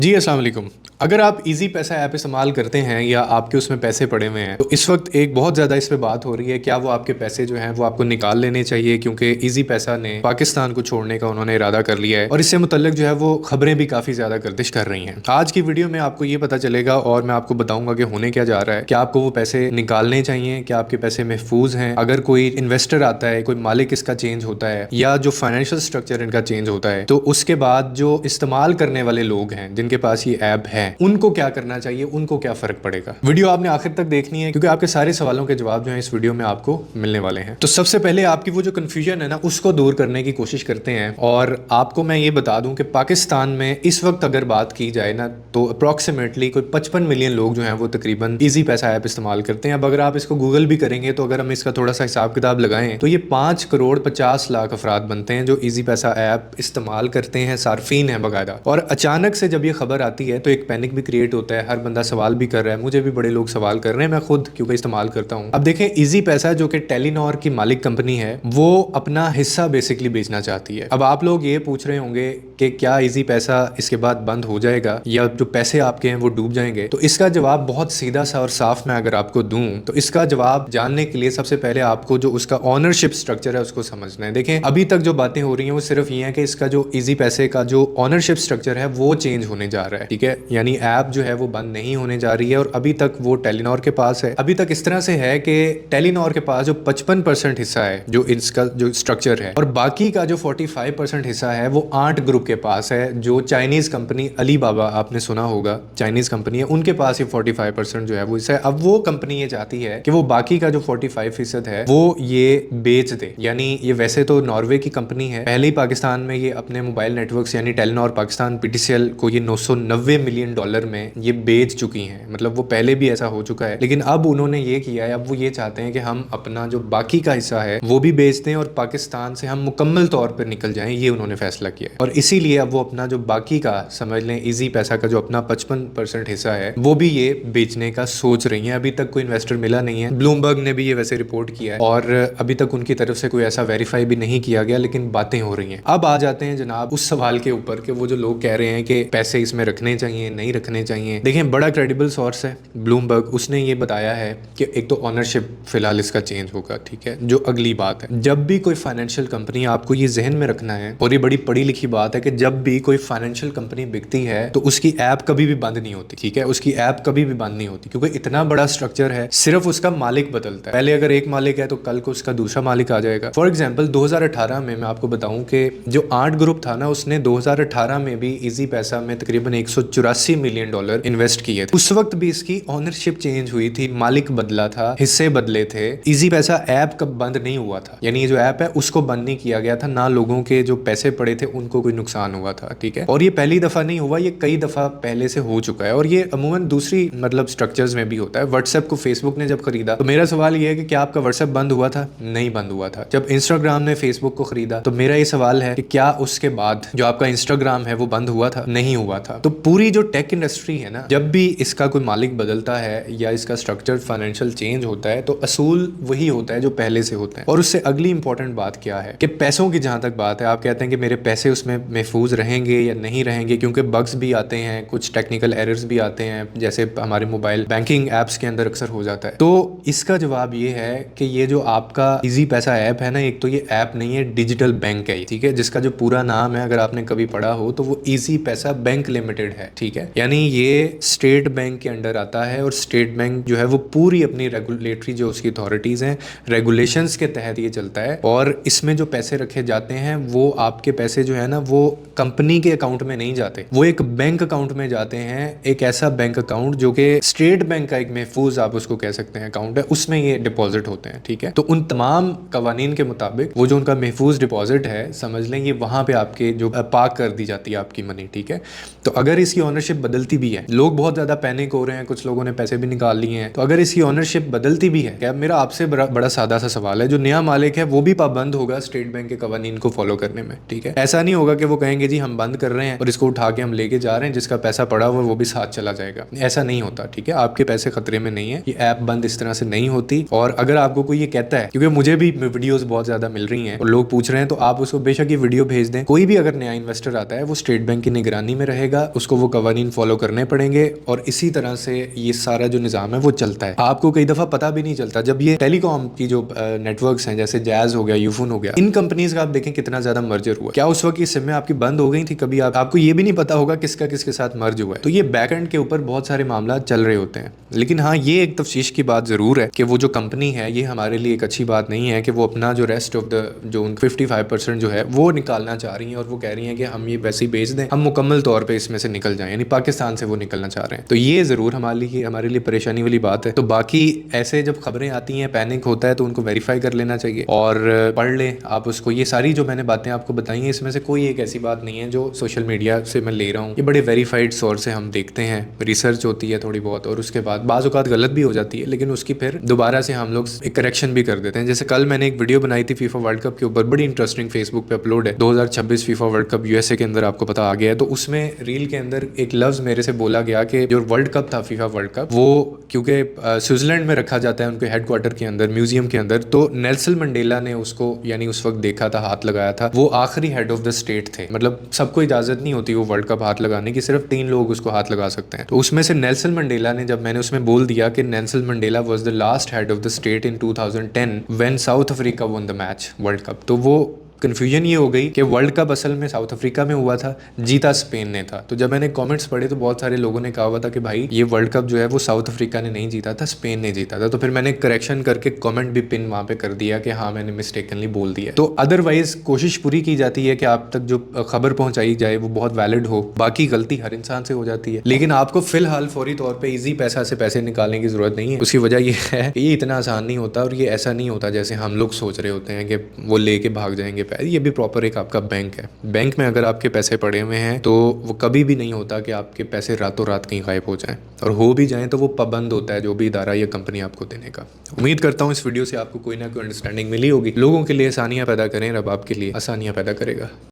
जी अस्सलाम वालेकुम। अगर आप इजी पैसा ऐप इस्तेमाल करते हैं या आपके उसमें पैसे पड़े हुए हैं तो इस वक्त एक बहुत ज़्यादा इस पे बात हो रही है, क्या वो आपके पैसे जो हैं वो आपको निकाल लेने चाहिए, क्योंकि इजी पैसा ने पाकिस्तान को छोड़ने का उन्होंने इरादा कर लिया है और इससे मुतल्लिक जो है वो खबरें भी काफ़ी ज़्यादा गर्दिश कर रही हैं। आज की वीडियो में आपको ये पता चलेगा और मैं आपको बताऊंगा कि होने क्या जा रहा है, क्या आपको वो पैसे निकालने चाहिए, क्या आपके पैसे महफूज हैं, अगर कोई इन्वेस्टर आता है, कोई मालिक इसका चेंज होता है या जो फाइनेंशियल स्ट्रक्चर इनका चेंज होता है तो उसके बाद जो इस्तेमाल करने वाले लोग हैं जिनके पास ये ऐप है उनको क्या करना चाहिए, उनको क्या फर्क पड़ेगा। वीडियो आपने आखिर तक देखनी है क्योंकि आपके सारे सवालों के जवाब जो है इस वीडियो में आपको मिलने वाले हैं। तो सबसे पहले आपकी वो जो कंफ्यूजन है ना उसको दूर करने की कोशिश करते हैं और आपको मैं ये बता दूं कि पाकिस्तान में इस वक्त अगर बात की जाए ना तो अप्रॉक्सीमेटली कोई 55 मिलियन लोग जो हैं वो तकरीबन इजी पैसा ऐप इस्तेमाल करते हैं। अब अगर आप इसको गूगल भी करेंगे तो अगर हम इसका थोड़ा सा हिसाब किताब लगाएं तो ये 5 करोड़ 50 लाख अफराद बनते हैं जो इजी पैसा ऐप इस्तेमाल करते हैं, सार्फिन है बकायदा। और अचानक से जब ये खबर आती है तो एक पैनिक भी क्रिएट होता है, हर बंदा सवाल भी कर रहा है, मुझे भी बड़े लोग सवाल कर रहे हैं, मैं खुद क्योंकि इस्तेमाल करता हूँ। अब देखें, इजी पैसा जो कि टेलीनॉर की मालिक कंपनी है वो अपना हिस्सा बेसिकली बेचना चाहती है। अब आप लोग ये पूछ रहे होंगे कि क्या इजी पैसा इसके बाद बंद हो जाएगा या जो पैसे आपके हैं वो डूब जाएंगे। तो इसका जवाब बहुत सीधा सा और साफ मैं अगर आपको दूं तो इसका जवाब जानने के लिए सबसे पहले आपको जो उसका ऑनरशिप स्ट्रक्चर है उसको समझना है। देखें, अभी तक जो बातें हो रही हैं वो सिर्फ ये है कि इसका जो इजी पैसे का जो ऑनरशिप स्ट्रक्चर है वो चेंज होने जा रहा है, ठीक है, यानी ऐप जो है वो बंद नहीं होने जा रही है और अभी तक वो टेलीनॉर के पास है। अभी तक इस तरह से है कि टेलीनॉर के पास जो 55% हिस्सा है जो इसका जो स्ट्रक्चर है और बाकी का जो 45% हिस्सा है वो आर्ट ग्रुप के पास है, जो चाइनीज कंपनी अलीबाबा, आपने सुना होगा, चाइनीज कंपनी है, उनके पास ये 45% जो है वो हिस्सा है। अब वो कंपनी ये चाहती है कि वो बाकी का जो 45% है वो ये बेच दे। यानी ये वैसे तो नॉर्वे की कंपनी है, पहले ही पाकिस्तान में ये अपने मोबाइल नेटवर्क्स यानी टेलीनॉर पाकिस्तान पीटीसीएल को ये 990 मिलियन डॉलर में ये बेच चुकी हैं, मतलब वो पहले भी ऐसा हो चुका है। लेकिन अब उन्होंने ये किया है, अब वो ये चाहते हैं कि हम अपना जो बाकी का हिस्सा है वो भी बेच दें और पाकिस्तान से हम मुकम्मल तौर पर निकल जाएं, ये उन्होंने फैसला किया है। और इसीलिए अब वो अपना जो बाकी का, समझ लें इजी पैसा का जो अपना 55% हिस्सा है वो भी ये बेचने का सोच रही है। अभी तक कोई इन्वेस्टर मिला नहीं है, ब्लूमबर्ग ने भी ये वैसे रिपोर्ट किया है और अभी तक उनकी तरफ से कोई ऐसा वेरीफाई भी नहीं किया गया, लेकिन बातें हो रही हैं। अब आ जाते हैं जनाब उस सवाल के ऊपर कि वो जो लोग कह रहे हैं कि पैसे इसमें रखने चाहिए नहीं रखने चाहिए। देखिए, बड़ा क्रेडिबल सोर्स है ब्लूमबर्ग, उसने ये बताया है कि एक तो ऑनरशिप फिलहाल इसका चेंज होगा, ठीक है, जो अगली बात है। जब भी कोई फाइनेंशियल कंपनी, आपको ये जहन में रखना है और ये बड़ी पढ़ी लिखी बात है कि जब भी कोई फाइनेंशियल कंपनी बिकती है तो उसकी ऐप कभी भी बंद नहीं होती, ठीक है, उसकी ऐप कभी भी बंद नहीं होती क्योंकि इतना बड़ा स्ट्रक्चर है, सिर्फ उसका मालिक बदलता है। पहले अगर एक मालिक है तो कल को उसका दूसरा मालिक आ जाएगा। फॉर एग्जाम्पल 2018 में मैं आपको बताऊं कि जो आर्ट ग्रुप था ना उसने 2018 में भी इजी पैसा में तकरीबन 184 मिलियन डॉलर इन्वेस्ट किए थे। उस वक्त भी इसकी ऑनरशिप चेंज हुई थी, मालिक बदला था, हिस्से बदले थे। इजी पैसा ऐप कब बंद नहीं हुआ था, यानी ये जो ऐप है उसको बंद नहीं किया गया था, ना लोगों के जो पैसे पड़े थे उनको कोई नुकसान हुआ था, ठीक है। और ये पहली दफा नहीं हुआ, ये कई दफा पहले से हो चुका है और ये अमूमन दूसरी मतलब स्ट्रक्चर्स में भी होता है। व्हाट्सएप को फेसबुक ने जब खरीदा तो मेरा सवाल ये है कि क्या आपका व्हाट्सएप बंद हुआ था? नहीं बंद हुआ था। जब इंस्टाग्राम ने फेसबुक को खरीदा तो मेरा ये सवाल है कि क्या उसके बाद जो आपका इंस्टाग्राम है वो बंद हुआ था? नहीं हुआ था। तो पूरी जो टेक इंडस्ट्री है ना, जब भी इसका कोई मालिक बदलता है या इसका स्ट्रक्चर फाइनेंशियल चेंज होता है तो असूल वही होता है जो पहले से होता है। और उससे अगली इंपॉर्टेंट बात क्या है कि पैसों की जहां तक बात है, आप कहते हैं कि मेरे पैसे उसमें महफूज रहेंगे या नहीं रहेंगे, क्योंकि बग्स भी आते हैं, कुछ टेक्निकल एरर्स भी आते हैं, जैसे हमारे मोबाइल बैंकिंग एप्स के अंदर अक्सर हो जाता है। तो इसका जवाब ये है कि ये जो आपका इजी पैसा ऐप है ना, एक तो ये ऐप नहीं है, डिजिटल बैंक है, ठीक है, जिसका जो पूरा नाम है अगर आपने कभी पढ़ा हो तो वो इजी पैसा बैंक लिमिटेड है, ठीक है। यानी ये स्टेट बैंक के अंडर आता है और स्टेट बैंक जो है वो पूरी अपनी रेगुलेटरी जो उसकी अथॉरिटीज हैं, रेगुलेशंस के तहत ये चलता है और इसमें जो पैसे रखे जाते हैं वो आपके पैसे जो है ना वो कंपनी के अकाउंट में नहीं जाते, वो एक बैंक अकाउंट में जाते हैं। एक ऐसा बैंक अकाउंट जो कि स्टेट बैंक का एक महफूज, आप उसको कह सकते हैं, अकाउंट है, उसमें ये डिपॉजिट होते हैं, ठीक है। तो उन तमाम कवानीन के मुताबिक वो जो उनका महफूज डिपॉजिट है, समझ लें ये वहां पे आपके जो पार्क कर दी जाती है आपकी मनी, ठीक है। तो अगर इसकी ऑनरशिप बदलती भी है, लोग बहुत ज्यादा पैनिक हो रहे हैं, कुछ लोगों ने पैसे भी निकाल लिए हैं, तो अगर इसकी ऑनरशिप बदलती भी है, क्या मेरा आपसे बड़ा सादा सा सवाल है, जो नया मालिक है वो भी पाबंद होगा स्टेट बैंक के कवानीन को फॉलो करने में, ठीक है। ऐसा नहीं होगा कि वो कहेंगे जी हम बंद कर रहे हैं और इसको उठा के हम लेके जा रहे हैं, जिसका पैसा पड़ा हुआ वो भी साथ चला जाएगा, ऐसा नहीं होता, ठीक है। आपके पैसे खतरे में नहीं है, ये ऐप बंद इस तरह से नहीं होती। और अगर आपको कोई ये कहता है, क्योंकि मुझे भी वीडियोस बहुत ज्यादा मिल रही हैं और लोग पूछ रहे हैं, तो आप उसको बेशक ये वीडियो भेज दें। कोई भी अगर नया इन्वेस्टर आता है वो स्टेट बैंक की निगरानी में रहेगा पड़ेगा, उसको वो कवानीन फॉलो करने पड़ेंगे और इसी तरह से ये सारा जो निज़ाम है वो चलता है। आपको कई दफ़ा पता भी नहीं चलता। जब ये टेलीकॉम की जो नेटवर्क्स हैं जैसे जैज़ हो गया, यूफोन हो गया, इन कंपनीज का आप देखें कितना ज़्यादा मर्जर हुआ, क्या उस वक्त ये सिमें आपकी बंद हो गई थी कभी? आपको ये भी नहीं पता होगा किसका किसके साथ मर्ज हुआ है। तो ये बैक एंड के ऊपर बहुत सारे मामला चल रहे होते हैं। लेकिन हाँ, ये एक तफ्शीश की बात ज़रूर है कि वो जो कंपनी है ये हमारे लिए एक अच्छी बात नहीं है कि वो अपना जो रेस्ट ऑफ द जो 55% जो है वो निकालना चाह रही हैं और वो कह रही हैं कि हम ये पैसे बेच दें, हम मुकम्मल तौर पे इसमें से निकल जाएं, यानी पाकिस्तान से वो निकलना चाह रहे हैं। तो ये ज़रूर हमारे लिए परेशानी वाली बात है। तो बाकी ऐसे जब खबरें आती हैं, पैनिक होता है, तो उनको वेरीफाई कर लेना चाहिए और पढ़ लें आप उसको। ये सारी जो मैंने बातें आपको बताई हैं इसमें से कोई एक ऐसी बात नहीं है जो सोशल मीडिया से मैं ले रहा हूँ। ये बड़े वेरीफाइड सोर्स से हम देखते हैं, रिसर्च होती है थोड़ी बहुत और उसके बाद बाज़ औक़ात गलत भी हो जाती है, लेकिन उसकी फिर दोबारा से हम लोग एक करेक्शन भी कर देते हैं। जैसे कल मैंने एक वीडियो बनाई थी फीफा वर्ल्ड कप के ऊपर, बड़ी इंटरेस्टिंग, फेसबुक पे अपलोड है। 2026 फीफा वर्ल्ड कप यूएसए के अंदर आपको पता आ गया है। तो उसमें रील के अंदर एक लफ्ज़ मेरे से बोला गया कि जो वर्ल्ड कप था, फीफा वर्ल्ड कप, वो क्योंकि स्विट्जरलैंड में रखा जाता है उनके हेडक्वार्टर के अंदर, म्यूजियम के अंदर, तो नेल्सन मंडेला ने उसको यानी उस वक्त देखा था, हाथ लगाया था। वो आखिरी हेड ऑफ द स्टेट थे, मतलब सबको इजाज़त नहीं होती वो वर्ल्ड कप हाथ लगाने की, सिर्फ 3 लोग उसको हाथ लगा सकते हैं। तो उसमें से नेल्सन मंडेला ने, जब मैंने उसमें बोल दिया कि Nelson Mandela was the last head of the state in 2010 when south Africa one the match world cup, तो वो कन्फ्यूजन ये हो गई कि वर्ल्ड कप असल में साउथ अफ्रीका में हुआ था, जीता स्पेन ने था। तो जब मैंने कमेंट्स पढ़े तो बहुत सारे लोगों ने कहा हुआ था कि भाई ये वर्ल्ड कप जो है वो साउथ अफ्रीका ने नहीं जीता था, स्पेन ने जीता था। तो फिर मैंने करेक्शन करके कमेंट भी पिन वहाँ पे कर दिया कि हाँ मैंने मिस्टेकनली बोल दिया। तो अदरवाइज कोशिश पूरी की जाती है कि आप तक जो खबर पहुँचाई जाए वो बहुत वैलिड हो, बाकी गलती हर इंसान से हो जाती है। लेकिन आपको फिलहाल फौरी तौर पर ईजी पैसा से पैसे निकालने की ज़रूरत नहीं है। उसकी वजह ये है कि ये इतना आसान नहीं होता और ये ऐसा नहीं होता जैसे हम लोग सोच रहे होते हैं कि वो लेके भाग जाएंगे पैसे। ये भी प्रॉपर आपका बैंक है। बैंक में अगर आपके पैसे पड़े हुए हैं तो वो कभी भी नहीं होता कि आपके पैसे रातों रात कहीं गायब हो जाएं, और हो भी जाएं तो वो पाबंद होता है जो भी इदारा या कंपनी आपको देने का। उम्मीद करता हूं इस वीडियो से आपको कोई ना कोई अंडरस्टैंडिंग मिली होगी। लोगों के लिए आसानियां पैदा करें, रब आपके लिए आसानियां पैदा करेगा।